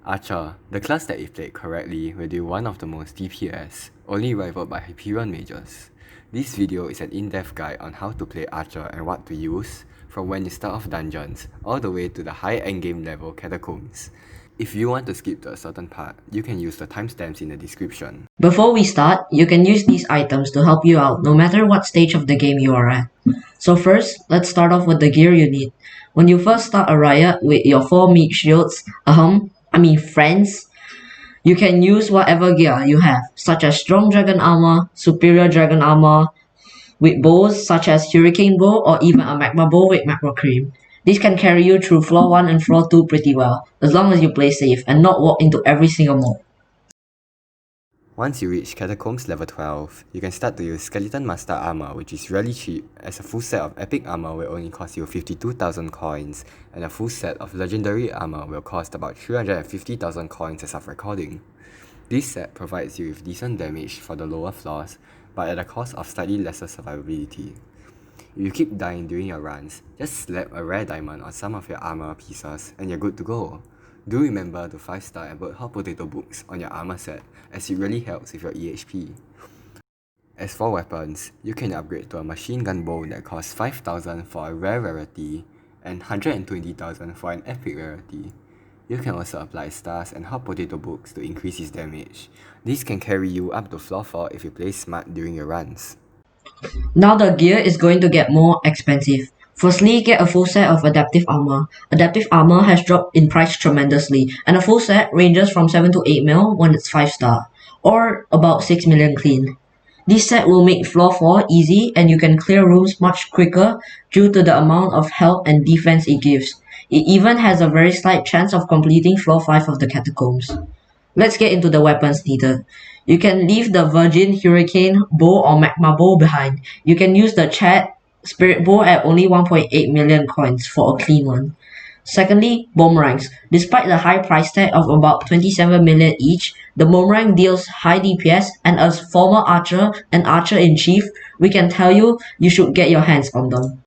Archer, the class that if played correctly will do one of the most DPS, only rivaled by Hypixel mages. This video is an in-depth guide on how to play Archer and what to use, from when you start off dungeons, all the way to the high endgame level catacombs. If you want to skip to a certain part, you can use the timestamps in the description. Before we start, you can use these items to help you out no matter what stage of the game you are at. So first, let's start off with the gear you need. When you first start a riot with your 4 meat shields, friends, you can use whatever gear you have, such as strong dragon armor, superior dragon armor, with bows such as hurricane bow or even a magma bow with magma cream. This can carry you through floor 1 and floor 2 pretty well, as long as you play safe and not walk into every single mob. Once you reach Catacombs level 12, you can start to use Skeleton Master Armor, which is really cheap, as a full set of Epic Armor will only cost you 52,000 coins, and a full set of Legendary Armor will cost about 350,000 coins as of recording. This set provides you with decent damage for the lower floors, but at the cost of slightly lesser survivability. If you keep dying during your runs, just slap a rare diamond on some of your armor pieces and you're good to go. Do remember to 5-star and put hot potato books on your armor set, as it really helps with your EHP. As for weapons, you can upgrade to a machine gun bow that costs 5,000 for a rare rarity and 120,000 for an epic rarity. You can also apply stars and hot potato books to increase its damage. This can carry you up to floor 4 if you play smart during your runs. Now the gear is going to get more expensive. Firstly, get a full set of Adaptive Armor. Adaptive Armor has dropped in price tremendously, and a full set ranges from 7 to 8 mil when it's 5-star, or about 6 million clean. This set will make floor 4 easy and you can clear rooms much quicker due to the amount of health and defense it gives. It even has a very slight chance of completing floor 5 of the catacombs. Let's get into the weapons needed. You can leave the Virgin Hurricane Bow or Magma Bow behind. You can use the Chat Spirit Bow at only 1.8 million coins for a clean one. Secondly, boomerangs. Despite the high price tag of about 27 million each, the boomerang deals high DPS, and as former archer and archer-in-chief, we can tell you should get your hands on them.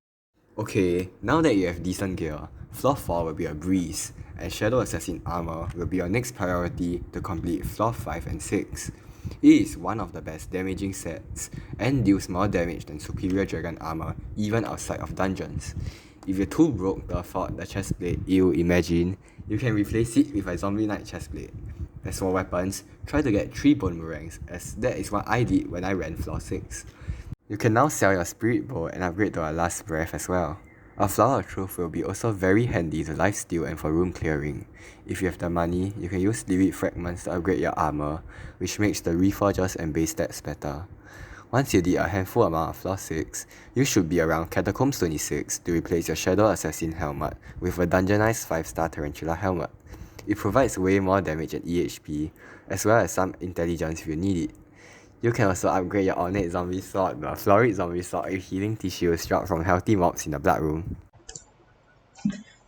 Okay, now that you have decent gear, floor 4 will be a breeze, and Shadow Assassin Armor will be your next priority to complete floor 5 and 6. It is one of the best damaging sets, and deals more damage than Superior Dragon Armor even outside of dungeons. If you're too broke to afford the chestplate you imagine, you can replace it with a Zombie Knight chestplate. As for weapons, try to get 3 boomerangs, as that is what I did when I ran floor 6. You can now sell your Spirit Bow and upgrade to a Last Breath as well. A Flower of Truth will be also very handy to lifesteal and for room clearing. If you have the money, you can use Lyric Fragments to upgrade your armor, which makes the Reforges and base stats better. Once you did a handful amount of floor 6, you should be around Catacombs 26 to replace your Shadow Assassin helmet with a dungeonized 5-star Tarantula helmet. It provides way more damage and EHP, as well as some intelligence if you need it. You can also upgrade your Ornate Zombie Sword, the Florid Zombie Sword with healing tissues dropped from healthy mobs in the Blood Room.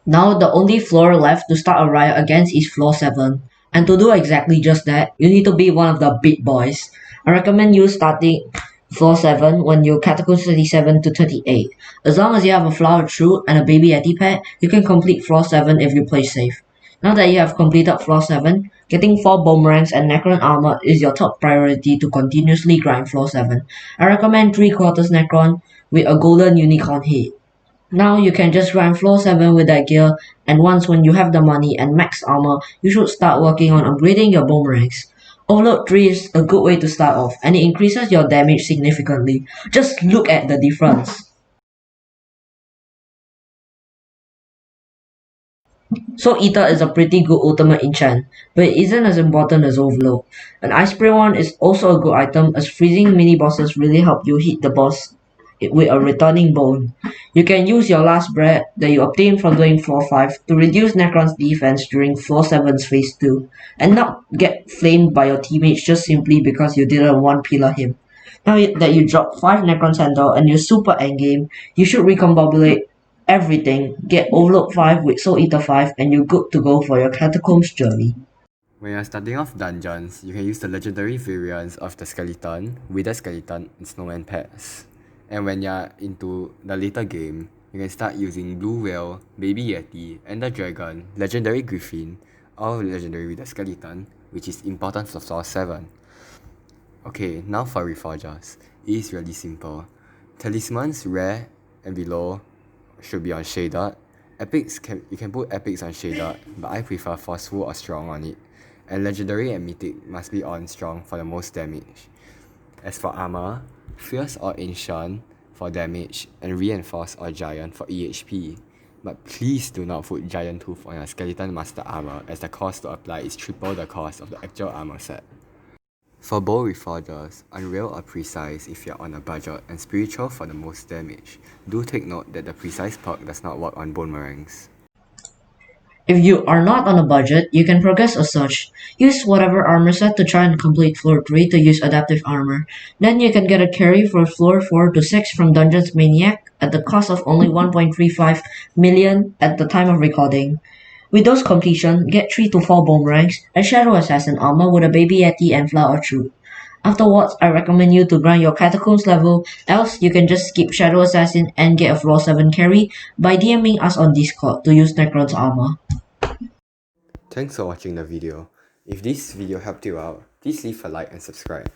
Now the only floor left to start a riot against is floor 7. And to do exactly just that, you need to be one of the big boys. I recommend you starting floor 7 when you Catacombs 37 to 38. As long as you have a Flower of Truth and a Baby Yeti pet, you can complete floor 7 if you play safe. Now that you have completed floor 7, getting 4 boomerangs and Necron armor is your top priority to continuously grind floor 7. I recommend 3/4 Necron with a golden unicorn head. Now you can just grind floor 7 with that gear, and once when you have the money and max armor, you should start working on upgrading your boomerangs. Overload 3 is a good way to start off, and it increases your damage significantly. Just look at the difference. Soul Eater is a pretty good ultimate enchant, but it isn't as important as Overload. An Ice Spray one is also a good item, as freezing mini bosses really help you hit the boss with a returning bone. You can use your Last Breath that you obtain from doing floor 5 to reduce Necron's defense during floor 7's phase 2, and not get flamed by your teammates just simply because you didn't one pillar him. Now that you drop 5 Necron Sandal and you're super endgame, you should recombobulate everything, get Overload 5 with Soul Eater 5, and you're good to go for your Catacombs journey. When you're starting off dungeons, you can use the legendary variants of the Skeleton, Wither Skeleton, and Snowman pets. And when you're into the later game, you can start using Blue Whale, Baby Yeti, Ender Dragon, Legendary Griffin, or legendary with a skeleton, which is important for floor 7. Okay, now for Reforges. It is really simple. Talismans, rare and below should be on shaded. You can put epics on shaded, but I prefer forceful or strong on it. And legendary and mythic must be on strong for the most damage. As for armor, fierce or ancient for damage, and reinforced or giant for EHP. But please do not put giant tooth on your skeleton master armor, as the cost to apply is triple the cost of the actual armor set. For bow reforgers, unreal or precise if you're on a budget, and spiritual for the most damage. Do take note that the precise perk does not work on boomerangs. If you are not on a budget, you can progress as such. Use whatever armor set to try and complete floor 3 to use adaptive armor. Then you can get a carry for floor 4 to 6 from Dungeons Maniac at the cost of only 1.35 million at the time of recording. With those completion, get 3 to 4 boomerangs, a Shadow Assassin armor with a Baby Yeti and Flower Troop. Afterwards, I recommend you to grind your Catacombs level, else you can just skip Shadow Assassin and get a floor 7 carry by DMing us on Discord to use Necron's armor. Thanks for watching the video. If this video helped you out, please leave a like and subscribe.